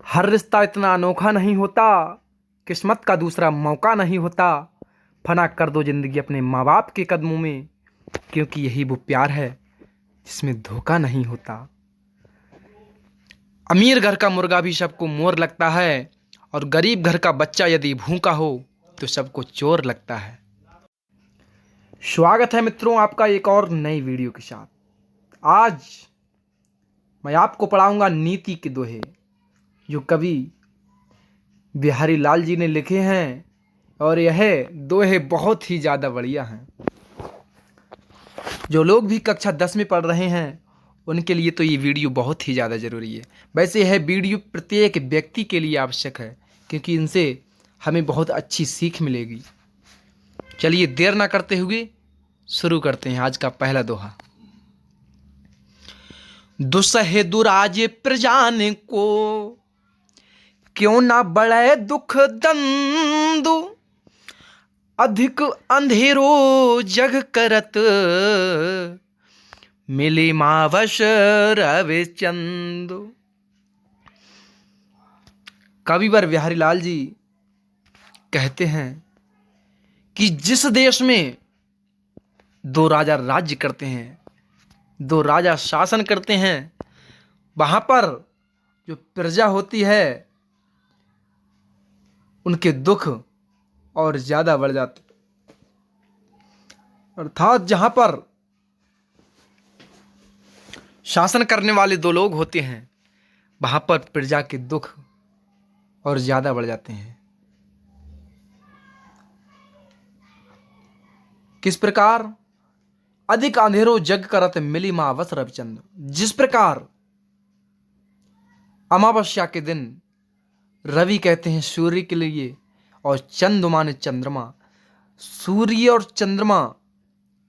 हर रिश्ता इतना अनोखा नहीं होता, किस्मत का दूसरा मौका नहीं होता। फना कर दो जिंदगी अपने माँ बाप के कदमों में, क्योंकि यही वो प्यार है जिसमें धोखा नहीं होता। अमीर घर का मुर्गा भी सबको मोर लगता है, और गरीब घर का बच्चा यदि भूखा हो तो सबको चोर लगता है। स्वागत है मित्रों आपका एक और नई वीडियो के साथ। आज मैं आपको पढ़ाऊंगा नीति के दोहे, जो कवि बिहारी लाल जी ने लिखे हैं। और यह दोहे बहुत ही ज़्यादा बढ़िया हैं। जो लोग भी कक्षा 10 में पढ़ रहे हैं उनके लिए तो ये वीडियो बहुत ही ज़्यादा ज़रूरी है। वैसे यह वीडियो प्रत्येक व्यक्ति के लिए आवश्यक है, क्योंकि इनसे हमें बहुत अच्छी सीख मिलेगी। चलिए देर ना करते हुए शुरू करते हैं आज का पहला दोहा। दुसहे दुराज प्रजान को, क्यों ना बढ़े दुख दंदु। अधिक अंधेरो जग करत, मिली मावश रविचंदु। कविवर बिहारी लाल जी कहते हैं कि जिस देश में दो राजा राज्य करते हैं, दो राजा शासन करते हैं, वहां पर जो प्रजा होती है उनके दुख और ज्यादा बढ़ जाते। अर्थात जहां पर शासन करने वाले दो लोग होते हैं वहां पर प्रजा के दुख और ज्यादा बढ़ जाते हैं। किस प्रकार? अधिक अंधेरो जग करत, मिली मावस रविचंद्र। जिस प्रकार अमावस्या के दिन रवि कहते हैं सूर्य के लिए, और चंद्र माने चंद्रमा। सूर्य और चंद्रमा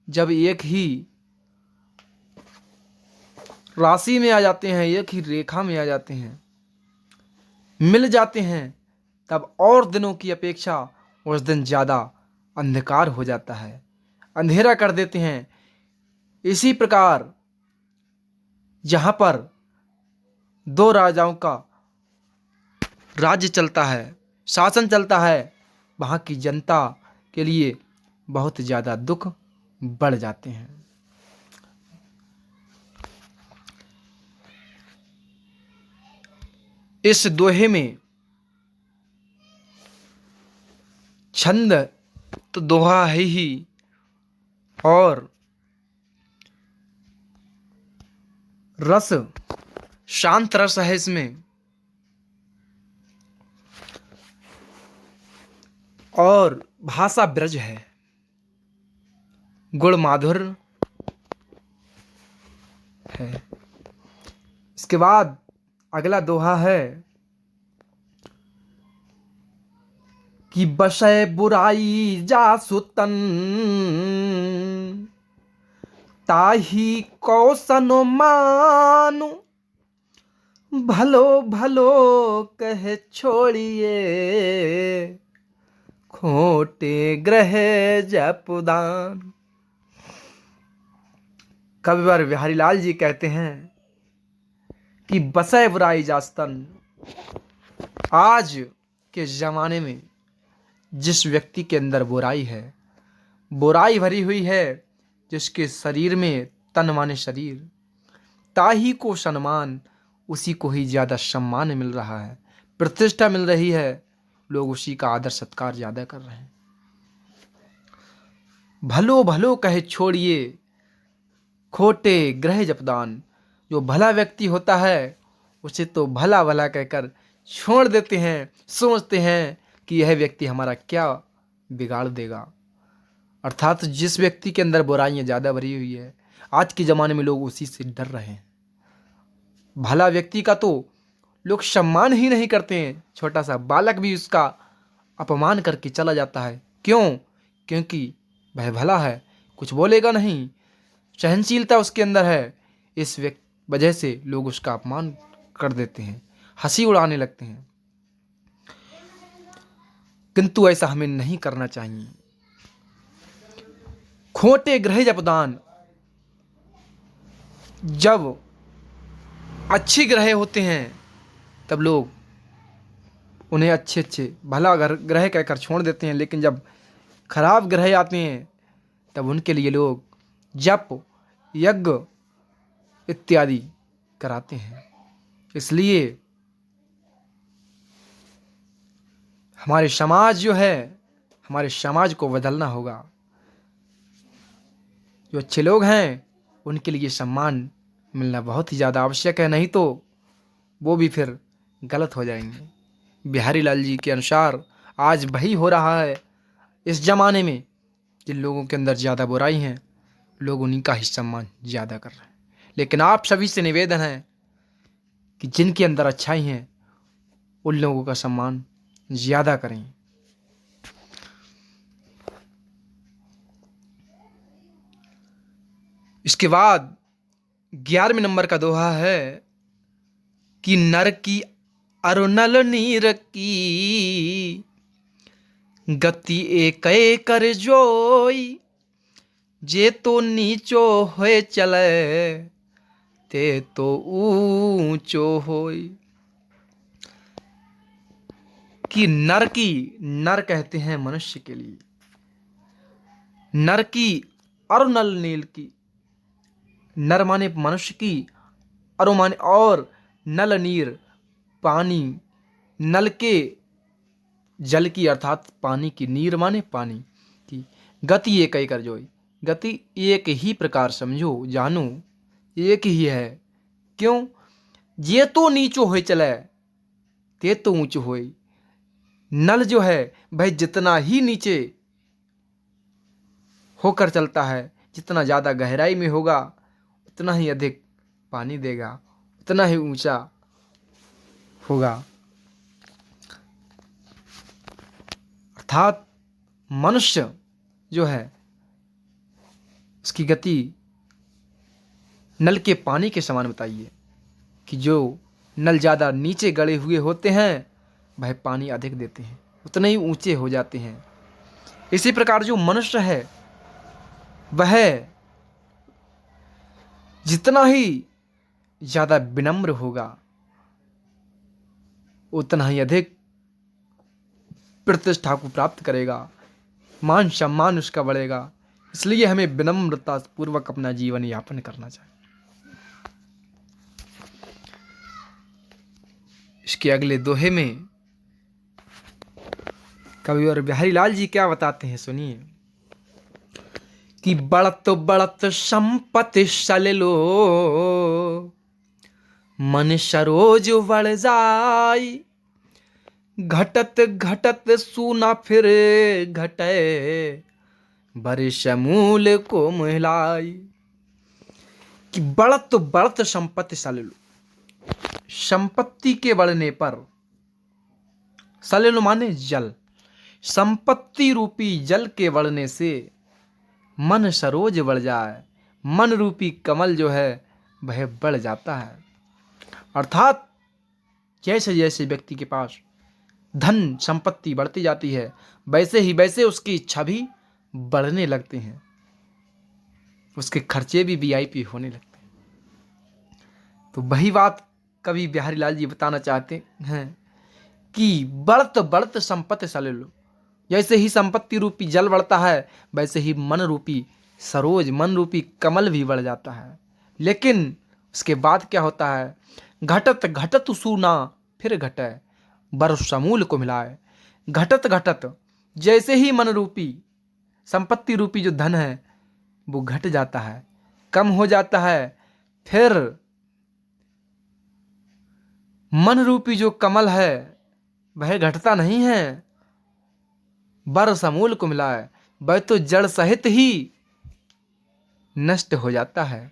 जब एक ही राशि में आ जाते हैं, एक ही रेखा में आ जाते हैं, मिल जाते हैं, तब और दिनों की अपेक्षा उस दिन ज़्यादा अंधकार हो जाता है, अंधेरा कर देते हैं। इसी प्रकार जहाँ पर दो राजाओं का राज्य चलता है, शासन चलता है, वहाँ की जनता के लिए बहुत ज़्यादा दुख बढ़ जाते हैं। इस दोहे में छंद तो दोहा है ही, और रस शांत रस है इसमें, और भाषा ब्रज है, गुण माधुर है। इसके बाद अगला दोहा है कि बशय बुराई जासु तन, ताही कौसन मानु। भलो भलो कह छोड़िए, खोटे ग्रह जपदान। कविवर बिहारी लाल जी कहते हैं कि बसय बुराई जास्तन। आज के जमाने में जिस व्यक्ति के अंदर बुराई है, बुराई भरी हुई है, जिसके शरीर में तन माने शरीर, ताही को सम्मान, उसी को ही ज़्यादा सम्मान मिल रहा है, प्रतिष्ठा मिल रही है, लोग उसी का आदर सत्कार ज़्यादा कर रहे हैं। भलो भलो कहे छोड़िए, खोटे ग्रह जपदान। जो भला व्यक्ति होता है उसे तो भला भला कहकर छोड़ देते हैं, सोचते हैं कि यह व्यक्ति हमारा क्या बिगाड़ देगा। अर्थात जिस व्यक्ति के अंदर बुराइयां ज़्यादा भरी हुई है, आज के ज़माने में लोग उसी से डर रहे हैं। भला व्यक्ति का तो लोग सम्मान ही नहीं करते हैं, छोटा सा बालक भी उसका अपमान करके चला जाता है। क्यों? क्योंकि वह भला है, कुछ बोलेगा नहीं, सहनशीलता उसके अंदर है। इस वजह से लोग उसका अपमान कर देते हैं, हंसी उड़ाने लगते हैं। किंतु ऐसा हमें नहीं करना चाहिए। खोटे ग्रह जपदान, जब अच्छी ग्रह होते हैं तब लोग उन्हें अच्छे अच्छे भला ग्रह कहकर छोड़ देते हैं, लेकिन जब खराब ग्रह आते हैं तब उनके लिए लोग जप यज्ञ इत्यादि कराते हैं। इसलिए हमारे समाज जो है, हमारे समाज को बदलना होगा। जो अच्छे लोग हैं उनके लिए सम्मान मिलना बहुत ही ज़्यादा आवश्यक है, नहीं तो वो भी फिर गलत हो जाएंगे। बिहारी लाल जी के अनुसार आज वही हो रहा है इस ज़माने में। जिन लोगों के अंदर ज़्यादा बुराई हैं लोग उन्हीं का ही सम्मान ज़्यादा कर रहे हैं। लेकिन आप सभी से निवेदन है कि जिनके अंदर अच्छाई हैं उन लोगों का सम्मान ज़्यादा करें। इसके बाद 11वें नंबर का दोहा है कि नर की अरुणल नीर की गति एक कर जोई, जे तो नीचो होए चले ते तो ऊंचो होई। कि नर कहते हैं मनुष्य के लिए, नर की अरुणल नील की, नर माने मनुष्य की, अरु माने और नल नीर पानी, नल के जल की अर्थात पानी की, नीर माने पानी की, गति एक कर जोई, गति एक ही प्रकार समझो जानो एक ही है। क्यों? ये तो नीचो होए चले ते तो ऊंचो होए। नल जो है भाई जितना ही नीचे होकर चलता है, जितना ज़्यादा गहराई में होगा उतना ही अधिक पानी देगा, उतना ही ऊंचा होगा। अर्थात मनुष्य जो है उसकी गति नल के पानी के समान बताइए कि जो नल ज़्यादा नीचे गड़े हुए होते हैं वह पानी अधिक देते हैं, उतने ही ऊंचे हो जाते हैं। इसी प्रकार जो मनुष्य है वह जितना ही ज़्यादा विनम्र होगा उतना ही अधिक प्रतिष्ठा को प्राप्त करेगा, मान सम्मान उसका बढ़ेगा। इसलिए हमें विनम्रता पूर्वक अपना जीवन यापन करना चाहिए। इसके अगले दोहे में कवि और बिहारी लाल जी क्या बताते हैं सुनिए कि बढ़त बढ़त संपत्ति सलेलो मन सरोज बढ़ जाई, घटत घटत सूना फिर घटे बरिश मूल को महिलाई। कि बढ़त बढ़त संपत्ति सलेलो, संपत्ति के बढ़ने पर, सलेलो माने जल, संपत्ति रूपी जल के बढ़ने से मन सरोज बढ़ जाए, मन रूपी कमल जो है वह बढ़ जाता है। अर्थात जैसे जैसे व्यक्ति के पास धन संपत्ति बढ़ती जाती है वैसे ही वैसे उसकी इच्छा भी बढ़ने लगते हैं, उसके खर्चे भी वीआईपी होने लगते हैं। तो वही बात कवि बिहारी लाल जी बताना चाहते हैं कि बढ़त बढ़त संपत्ति सलेलो, जैसे ही संपत्ति रूपी जल बढ़ता है वैसे ही मन रूपी सरोज, मन रूपी कमल भी बढ़ जाता है। लेकिन उसके बाद क्या होता है? घटत घटत सूना फिर घटे बरस समूल को मिलाए। घटत घटत, जैसे ही मन रूपी संपत्ति रूपी जो धन है वो घट जाता है, कम हो जाता है, फिर मन रूपी जो कमल है वह घटता नहीं है, बर समूल को मिलाए, वह तो जड़ सहित ही नष्ट हो जाता है,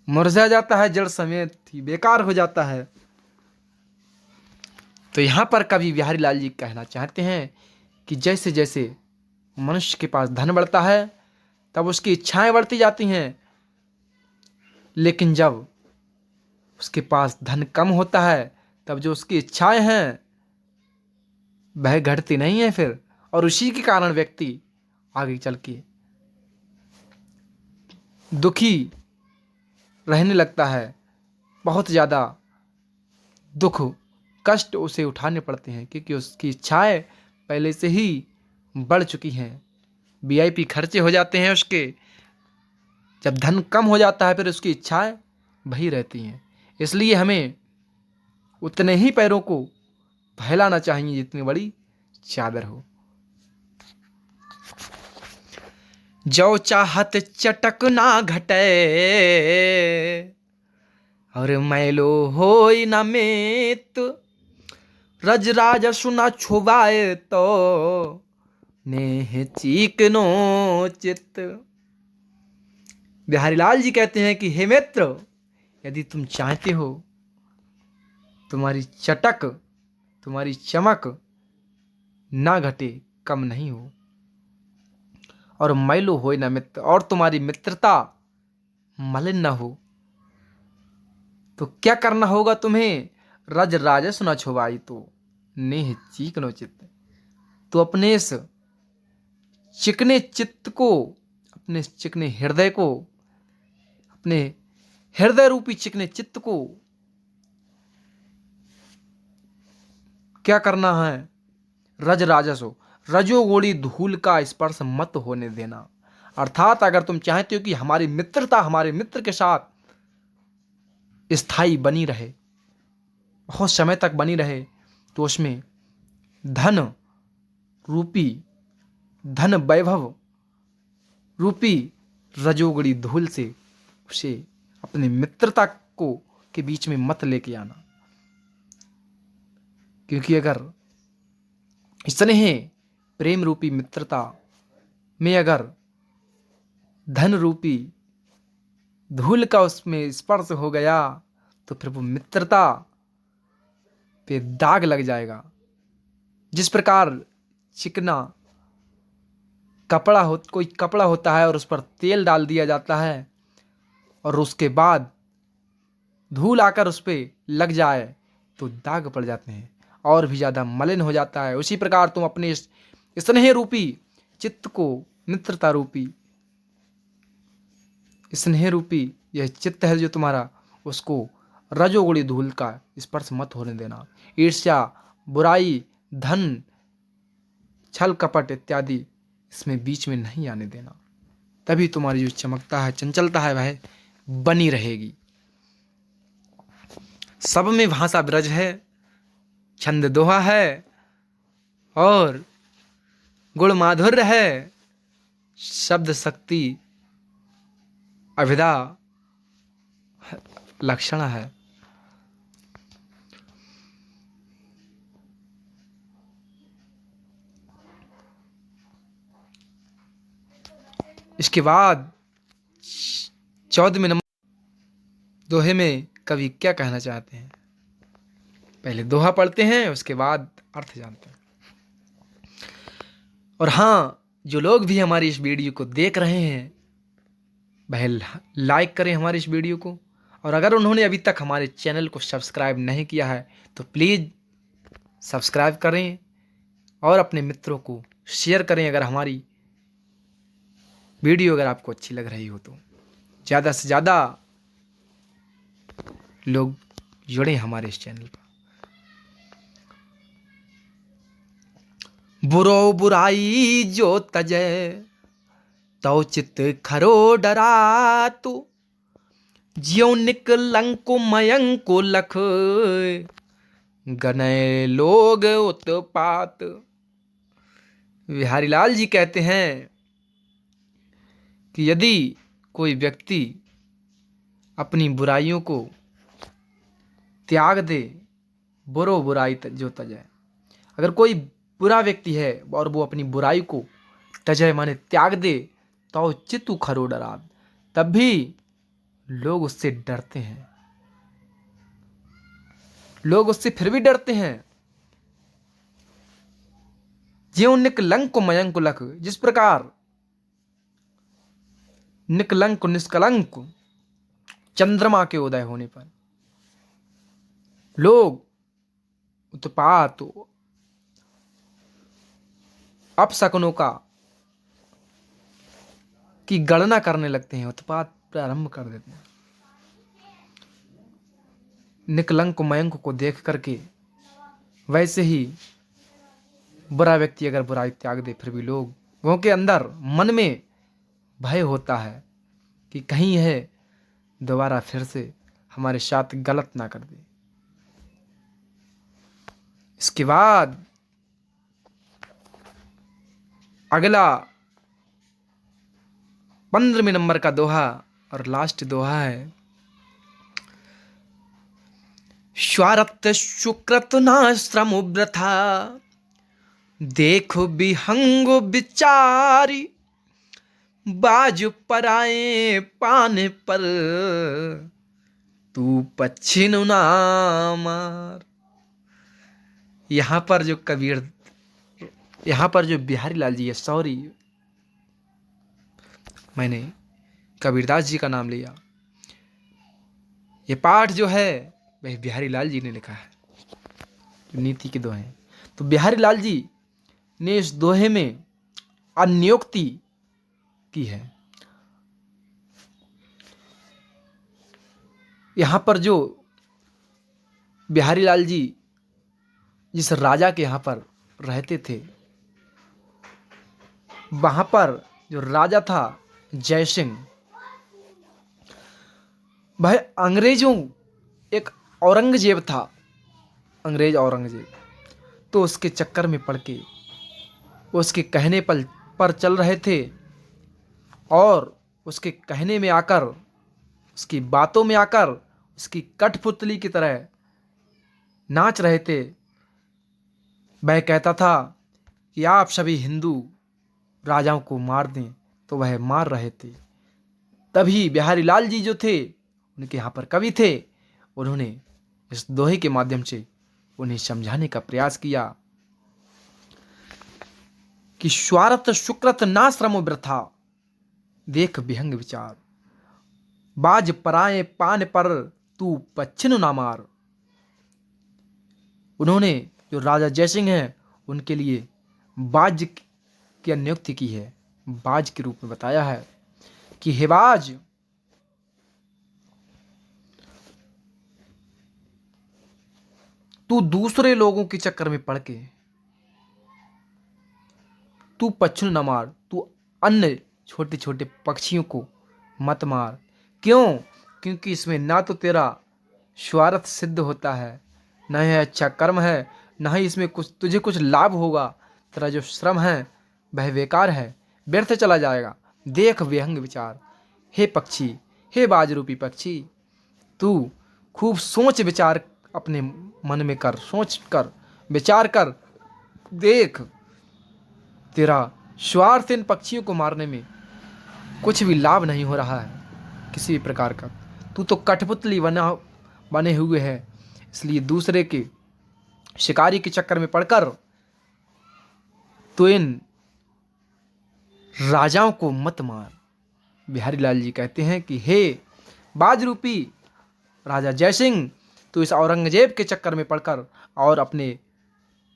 मुरझा जाता है, जड़ समेत ही बेकार हो जाता है। तो यहां पर कवि बिहारी लाल जी कहना चाहते हैं कि जैसे जैसे मनुष्य के पास धन बढ़ता है तब उसकी इच्छाएं बढ़ती जाती हैं, लेकिन जब उसके पास धन कम होता है तब जो उसकी इच्छाएं हैं वह घटती नहीं है फिर, और उसी के कारण व्यक्ति आगे चल के दुखी रहने लगता है, बहुत ज़्यादा दुख कष्ट उसे उठाने पड़ते हैं, क्योंकि उसकी इच्छाएं पहले से ही बढ़ चुकी हैं। वीआईपी खर्चे हो जाते हैं उसके। जब धन कम हो जाता है फिर उसकी इच्छाएं वही रहती हैं। इसलिए हमें उतने ही पैरों को फैलाना चाहिए जितनी बड़ी चादर हो। जो चाहत चटक ना घटे, और मैलो होई न मेत। रज राजसु न छुबाए तो, नेह चीकनो चित्त। बिहारी लाल जी कहते हैं कि हे मित्र, यदि तुम चाहते हो तुम्हारी चटक, तुम्हारी चमक ना घटे, कम नहीं हो, और मैलो होए ना मित्र, और तुम्हारी मित्रता मलिन ना हो, तो क्या करना होगा तुम्हें? रज राजस न छुबाई तो, नेह चीकनो चित्त। तो अपने इस चिकने चित्त को, अपने चिकने हृदय को, अपने हृदय रूपी चिकने चित्त को क्या करना है? रज राजस हो, रजोगुणी धूल का स्पर्श मत होने देना। अर्थात अगर तुम चाहते हो कि हमारी मित्रता हमारे मित्र के साथ स्थायी बनी रहे, बहुत समय तक बनी रहे, तो उसमें धन रूपी, धन वैभव रूपी रजोगुणी धूल से उसे अपनी मित्रता को के बीच में मत लेके आना। क्योंकि अगर स्नेह प्रेम रूपी मित्रता में अगर धन रूपी धूल का उसमें स्पर्श हो गया, तो फिर वो मित्रता पे दाग लग जाएगा। जिस प्रकार चिकना कोई कपड़ा होता है और उस पर तेल डाल दिया जाता है, और उसके बाद धूल आकर उस पर लग जाए तो दाग पड़ जाते हैं और भी ज़्यादा मलिन हो जाता है। उसी प्रकार तुम अपने स्नेह रूपी चित्त को, मित्रता रूपी स्नेह रूपी यह चित्त है जो तुम्हारा, उसको रजोगुणी धूल का स्पर्श मत होने देना। ईर्ष्या, बुराई, धन, छल कपट इत्यादि इसमें बीच में नहीं आने देना। तभी तुम्हारी जो चमकता है, चंचलता है, वह बनी रहेगी। सब में भाषा ब्रज है, छंद दोहा है, और गुण माधुर्य है, शब्द शक्ति अभिधा लक्षण है। इसके बाद 14वें नंबर दोहे में कवि क्या कहना चाहते हैं? पहले दोहा पढ़ते हैं, उसके बाद अर्थ जानते हैं। और हाँ, जो लोग भी हमारी इस वीडियो को देख रहे हैं वह लाइक करें हमारी इस वीडियो को, और अगर उन्होंने अभी तक हमारे चैनल को सब्सक्राइब नहीं किया है तो प्लीज़ सब्सक्राइब करें और अपने मित्रों को शेयर करें। अगर हमारी वीडियो अगर आपको अच्छी लग रही हो तो ज़्यादा से ज़्यादा लोग जुड़े हमारे इस चैनल पर। बुरो बुराई जो तजै, तो चित खरो डरा तू। ज्यों निकलंको मयंको लख, गनय लोग उत्पात। बिहारी लाल जी कहते हैं कि यदि कोई व्यक्ति अपनी बुराइयों को त्याग दे, बुरो बुराई जो तजय, अगर कोई बुरा व्यक्ति है और वो अपनी बुराई को तजय माने त्याग दे, तो चित्तु खरो डरा, तब भी लोग उससे डरते हैं। लोग उससे फिर भी डरते हैं। ज्यों निकलंक मयंक लख, जिस प्रकार निकलंक निष्कलंक चंद्रमा के उदय होने पर लोग उत्पात, अपशकुनों की गणना करने लगते हैं, उत्पात प्रारंभ कर देते हैं। निकलंक मयंक को देख करके वैसे ही बुरा व्यक्ति अगर बुराई त्याग दे फिर भी लोगों के अंदर मन में भय होता है कि कहीं यह दोबारा फिर से हमारे साथ गलत ना कर दे। इसके बाद अगला 15वें नंबर का दोहा और लास्ट दोहा है, स्वार्थ सुकृत नाश्रम वृथा, देखो विहंग विचारी, बाजू पराए पाने पर, तू पच्छिन ना मार। यहाँ पर जो बिहारी लाल जी है, सॉरी मैंने कबीरदास जी का नाम लिया, ये पाठ जो है वह बिहारी लाल जी ने लिखा है, जो नीति के दोहे हैं। तो बिहारी लाल जी ने इस दोहे में अन्योक्ति की है। यहाँ पर जो बिहारी लाल जी जिस राजा के यहाँ पर रहते थे, वहाँ पर जो राजा था जय सिंह, वह अंग्रेजों एक औरंगजेब था, अंग्रेज औरंगजेब, तो उसके चक्कर में पड़ के उसके कहने पर चल रहे थे और उसके कहने में आकर, उसकी बातों में आकर उसकी कठपुतली की तरह नाच रहे थे। वह कहता था कि आप सभी हिंदू राजाओं को मार दें, तो वह मार रहे थे। तभी बिहारी लाल जी जो थे, उनके यहाँ पर कवि थे, उन्होंने इस दोहे के माध्यम से उन्हें समझाने का प्रयास किया कि स्वार्थ सुकृत ना श्रम वृथा, देख विहंग विचार, बाज पराए पान पर, तू पच्छिन ना मार। उन्होंने जो राजा जयसिंह हैं उनके लिए बाज की नियुक्ति की है, बाज के रूप में बताया है कि हे बाज, तू दूसरे लोगों के चक्कर में पड़ के तू पच्छिन न मार, तू अन्य छोटे छोटे पक्षियों को मत मार। क्यों? क्योंकि इसमें ना तो तेरा स्वार्थ सिद्ध होता है, न ही अच्छा कर्म है, न ही इसमें तुझे कुछ लाभ होगा। तेरा जो श्रम है वह बेकार है, व्यर्थ चला जाएगा। देख विहंग विचार, हे पक्षी, हे बाज रूपी पक्षी, तू खूब सोच विचार अपने मन में कर, सोच कर विचार कर, देख तेरा स्वार्थ इन पक्षियों को मारने में कुछ भी लाभ नहीं हो रहा है किसी भी प्रकार का। तू तो कठपुतली बने हुए है, इसलिए दूसरे के शिकारी के चक्कर में पड़कर तो इन राजाओं को मत मार। बिहारी लाल जी कहते हैं कि हे बाज रूपी राजा जयसिंह, तो इस औरंगजेब के चक्कर में पड़कर और अपने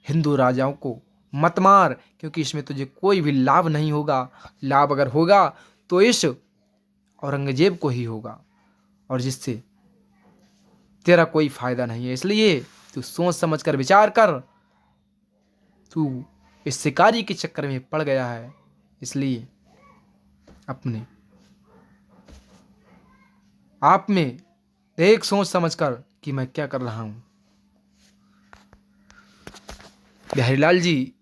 हिंदू राजाओं को मत मार, क्योंकि इसमें तुझे कोई भी लाभ नहीं होगा। लाभ अगर होगा तो इस औरंगजेब को ही होगा, और जिससे तेरा कोई फायदा नहीं है। इसलिए तू सोच समझ कर विचार कर, तू इस शिकारी के चक्कर में पड़ गया है, इसलिए अपने आप में एक सोच समझ कर कि मैं क्या कर रहा हूं। बिहारी लाल जी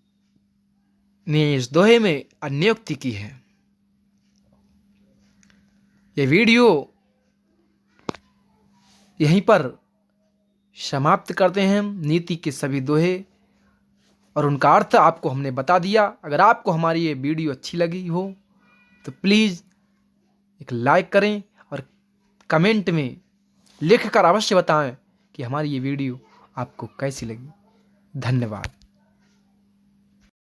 ने इस दोहे में अन्योक्ति की है। यह वीडियो यहीं पर समाप्त करते हैं। नीति के सभी दोहे और उनका अर्थ आपको हमने बता दिया। अगर आपको हमारी ये वीडियो अच्छी लगी हो तो प्लीज़ एक लाइक करें और कमेंट में लिखकर अवश्य बताएं कि हमारी ये वीडियो आपको कैसी लगी। धन्यवाद।